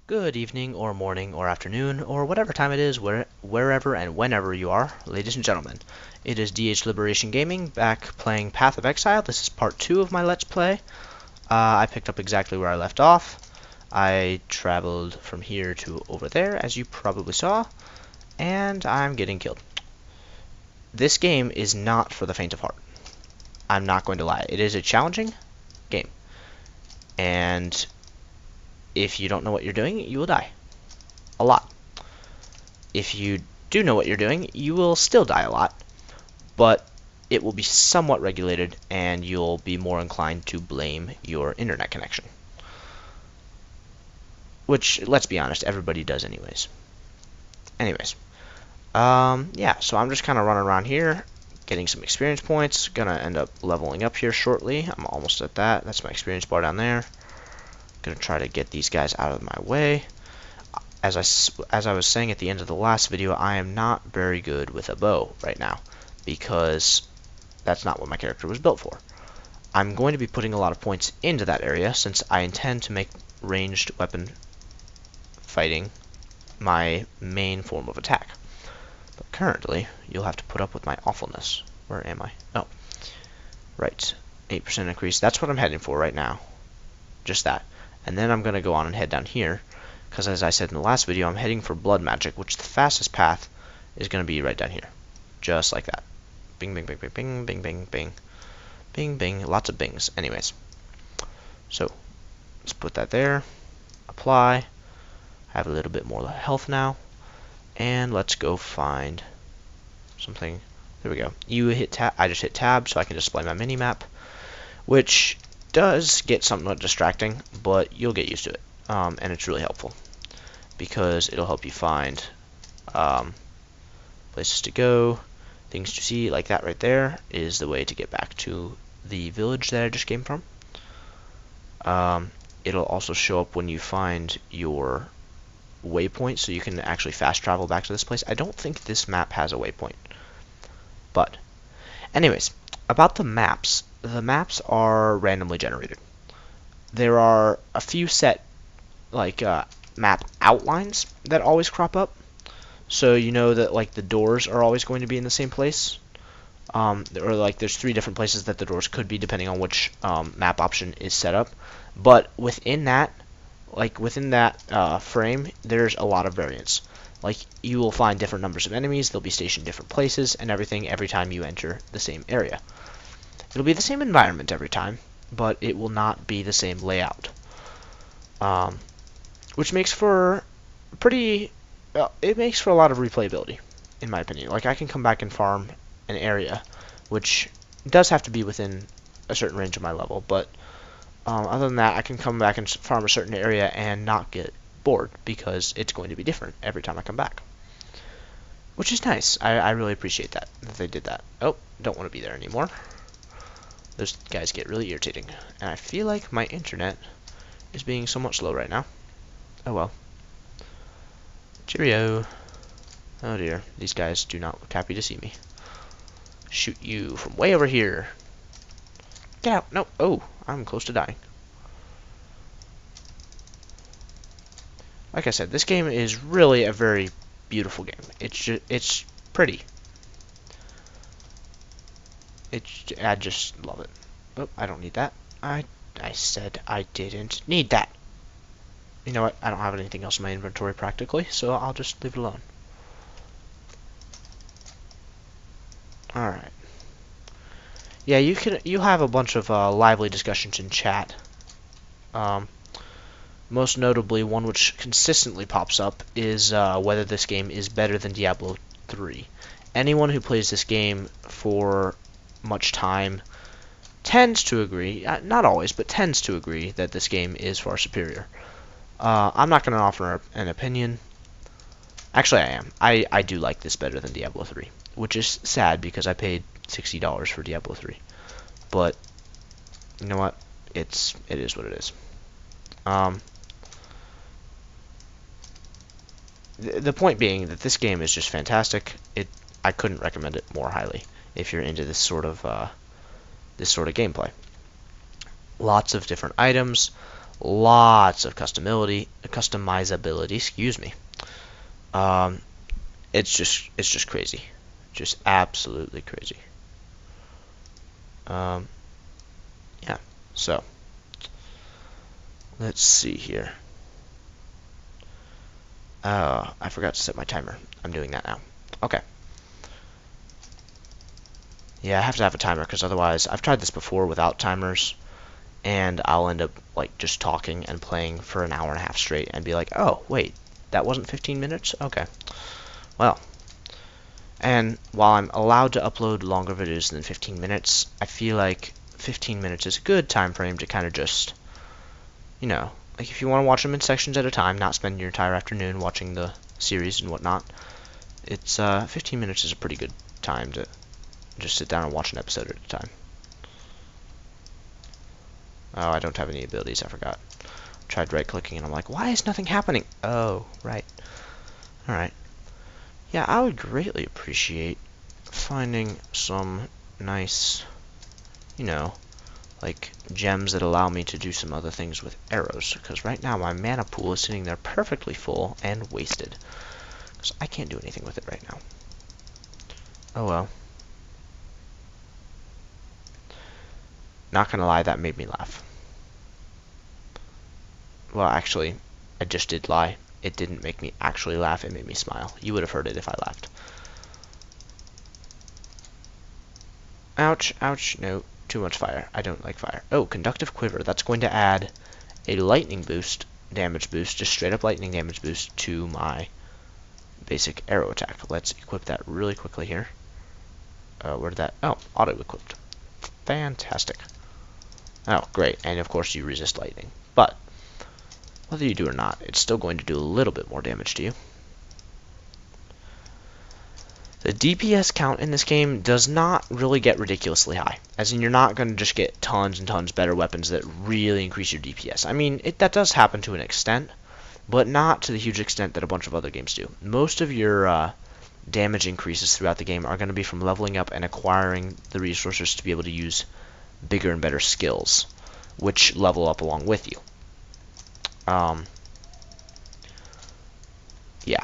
Good evening, or morning, or afternoon, or whatever time it is, wherever and whenever you are, ladies and gentlemen. It is Dhliberation Gaming, back playing Path of Exile. This is part 2 of my Let's Play. I picked up exactly where I left off. I traveled from here to over there, as you probably saw, and I'm getting killed. This game is not for the faint of heart. I'm not going to lie. It is a challenging game, and if you don't know what you're doing, you will die. A lot. If you do know what you're doing, you will still die a lot, but it will be somewhat regulated, and you'll be more inclined to blame your internet connection. Which, let's be honest, everybody does anyways. Yeah, so I'm just kind of running around here, getting some experience points. Gonna end up leveling up here shortly. I'm almost at that. That's my experience bar down there. Gonna try to get these guys out of my way. As I was saying at the end of the last video, I am not very good with a bow right now, because that's not what my character was built for. I'm going to be putting a lot of points into that area, since I intend to make ranged weapon fighting my main form of attack. But currently, you'll have to put up with my awfulness. Where am I? Oh, right. 8% increase. That's what I'm heading for right now. Just that. And then I'm going to go on and head down here, because as I said in the last video, I'm heading for blood magic, which the fastest path is going to be right down here. Just like that. Bing, bing, bing, bing, bing, bing, bing, bing. Bing, bing. Lots of bings. Anyways. So, let's put that there. Apply. Have a little bit more health now. And let's go find something. There we go. You hit tab. I just hit tab so I can display my mini-map, which does get somewhat distracting, but you'll get used to it. And it's really helpful, because it'll help you find places to go, things to see. Like that right there is the way to get back to the village that I just came from. It'll also show up when you find your waypoint, so you can actually fast travel back to this place. I don't think this map has a waypoint, but anyways, about the maps are randomly generated. There are a few set map outlines that always crop up, so you know that like the doors are always going to be in the same place, or like there's 3 different places that the doors could be depending on which map option is set up. But within that frame, there's a lot of variance. Like, you will find different numbers of enemies, they'll be stationed different places and everything every time you enter the same area. It'll be the same environment every time, but it will not be the same layout. Which makes for it makes for a lot of replayability, in my opinion. Like, I can come back and farm an area, which does have to be within a certain range of my level, but other than that, I can come back and farm a certain area and not get bored, because it's going to be different every time I come back. Which is nice. I really appreciate that they did that. Oh, don't want to be there anymore. Those guys get really irritating. And I feel like my internet is being somewhat slow right now. Oh well. Cheerio. Oh dear, these guys do not look happy to see me. Shoot you from way over here. Get out. No. Oh, I'm close to dying. Like I said, this game is really a very beautiful game. It's pretty. I just love it. Oh, I don't need that. I said I didn't need that. You know what? I don't have anything else in my inventory practically, so I'll just leave it alone. Alright. Yeah, you have a bunch of lively discussions in chat. Most notably, one which consistently pops up is whether this game is better than Diablo 3. Anyone who plays this game for much time tends to agree, not always, but tends to agree that this game is far superior. I'm not going to offer an opinion. Actually, I am. I do like this better than Diablo 3, which is sad because I paid $60 for Diablo 3. But you know what? It is what it is. The point being that this game is just fantastic. I couldn't recommend it more highly if you're into this sort of gameplay. Lots of different items, Lots of customizability, excuse me. It's just crazy. Just absolutely crazy. Yeah, so let's see here. I forgot to set my timer. I'm doing that now. Okay. Yeah, I have to have a timer because otherwise, I've tried this before without timers, and I'll end up like just talking and playing for an hour and a half straight and be like, oh, wait, that wasn't 15 minutes? Okay. Well, and while I'm allowed to upload longer videos than 15 minutes, I feel like 15 minutes is a good time frame to kind of just, you know, like if you want to watch them in sections at a time, not spend your entire afternoon watching the series and whatnot, it's 15 minutes is a pretty good time to just sit down and watch an episode at a time. Oh, I don't have any abilities, I forgot. Tried right-clicking and I'm like, why is nothing happening? Oh, right. Alright. Yeah, I would greatly appreciate finding some nice, you know, like gems that allow me to do some other things with arrows, because right now my mana pool is sitting there perfectly full and wasted, because I can't do anything with it right now. Oh well. Not gonna lie, that made me laugh. Well, actually, I just did lie. It didn't make me actually laugh, it made me smile. You would have heard it if I laughed. Ouch, ouch, no, too much fire. I don't like fire. Oh, conductive quiver. That's going to add a lightning boost, damage boost, just straight up lightning damage boost to my basic arrow attack. Let's equip that really quickly here. Where did that? Oh, auto-equipped. Fantastic. Oh, great. And of course you resist lightning. But whether you do or not, it's still going to do a little bit more damage to you. The DPS count in this game does not really get ridiculously high. As in, you're not going to just get tons and tons better weapons that really increase your DPS. I mean, that does happen to an extent, but not to the huge extent that a bunch of other games do. Most of your damage increases throughout the game are going to be from leveling up and acquiring the resources to be able to use bigger and better skills, which level up along with you. Yeah.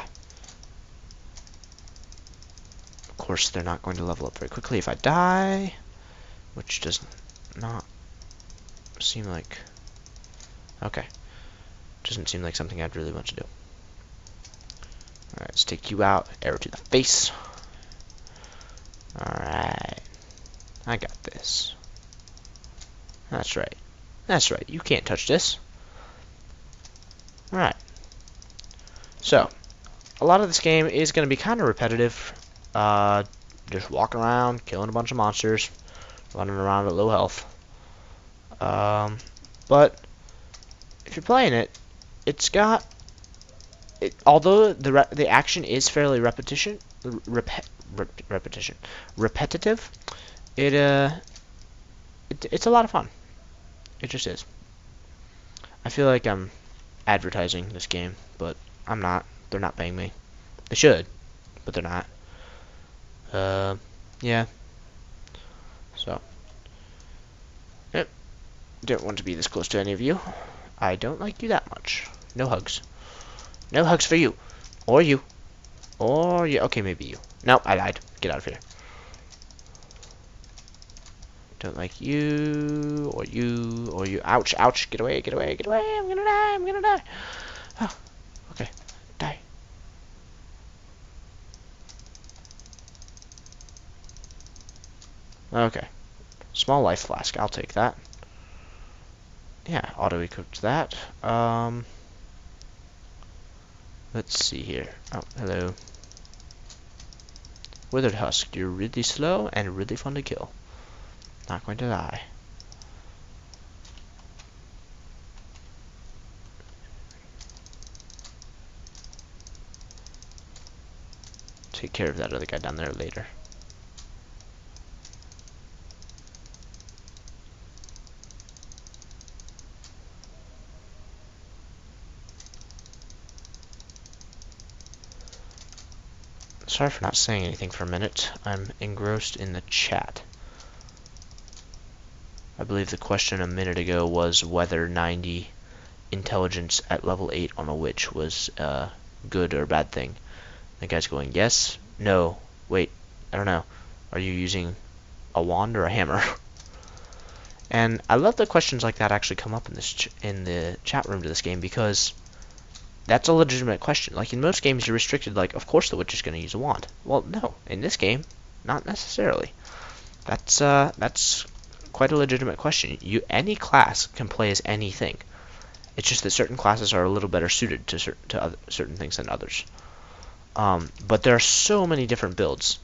Of course, they're not going to level up very quickly if I die, which does not seem like... Okay. Doesn't seem like something I'd really want to do. Alright, let's take you out. Arrow to the face. Alright. I got this. That's right. That's right. You can't touch this. Alright. So, a lot of this game is going to be kind of repetitive. Just walking around, killing a bunch of monsters, running around at low health. But if you're playing it, it's got... although the action is fairly repetitive, it's a lot of fun. It just is. I feel like I'm advertising this game, but I'm not. They're not paying me. They should, but they're not. Yeah. So, yep. Don't want to be this close to any of you. I don't like you that much. No hugs. No hugs for you. Or you. Or you. Okay, maybe you. No, I lied. Get out of here. Don't like you. Or you. Or you. Ouch, ouch. Get away, get away, get away. I'm gonna die. I'm gonna die. Oh, okay. Die. Okay. Small life flask. I'll take that. Yeah, auto-equipped that. Let's see here. Oh, hello. Withered Husk, you're really slow and really fun to kill. Not going to die. Take care of that other guy down there later. Sorry for not saying anything for a minute. I'm engrossed in the chat. I believe the question a minute ago was whether 90 intelligence at level 8 on a witch was a good or bad thing. The guy's going, yes, no, wait, I don't know. Are you using a wand or a hammer? And I love that questions like that actually come up in this in the chat room to this game, because that's a legitimate question. Like in most games, you're restricted. Like, of course the witch is going to use a wand. Well, no, in this game, not necessarily. That's quite a legitimate question. Any class can play as anything. It's just that certain classes are a little better suited to certain things than others. But there are so many different builds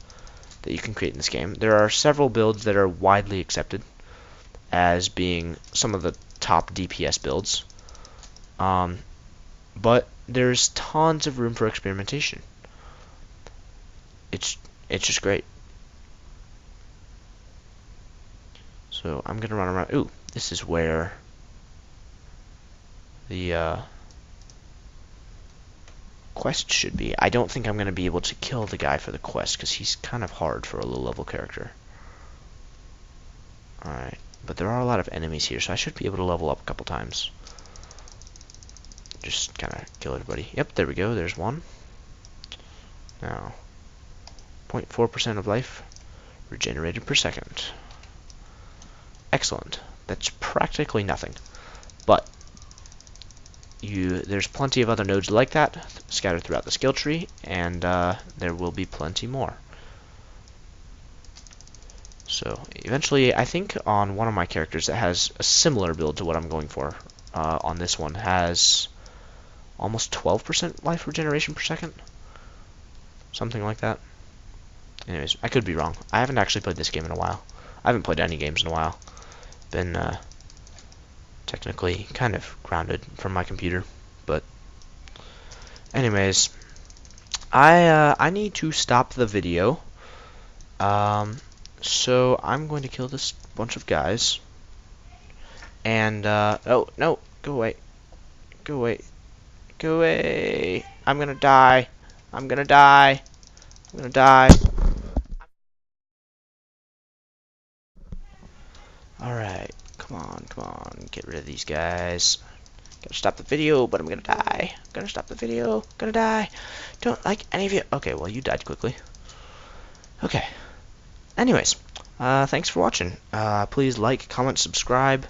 that you can create in this game. There are several builds that are widely accepted as being some of the top DPS builds. But there's tons of room for experimentation. It's just great. So I'm gonna run around. Ooh, this is where the quest should be. I don't think I'm gonna be able to kill the guy for the quest because he's kind of hard for a low level character. Alright, but there are a lot of enemies here, so I should be able to level up a couple times. Just kind of kill everybody. Yep, there we go. There's one. Now, 0.4% of life regenerated per second. Excellent. That's practically nothing. But there's plenty of other nodes like that scattered throughout the skill tree, and there will be plenty more. So eventually, I think on one of my characters that has a similar build to what I'm going for, on this one has almost 12% life regeneration per second. Something like that. Anyways, I could be wrong. I haven't actually played this game in a while. I haven't played any games in a while. Been technically kind of grounded from my computer. But anyways, I need to stop the video. So I'm going to kill this bunch of guys. And oh no, go away. Go away. Go away. I'm gonna die. I'm gonna die. I'm gonna die. Alright, come on, get rid of these guys. Gotta stop the video, but I'm gonna die. Gonna stop the video, gonna die. Don't like any of you. Okay, well, you died quickly. Okay. Anyways, thanks for watching. Please like, comment, subscribe.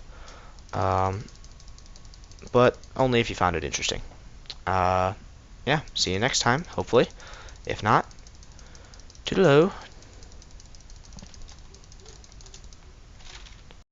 But only if you found it interesting. Yeah, see you next time, hopefully. If not, toodaloo.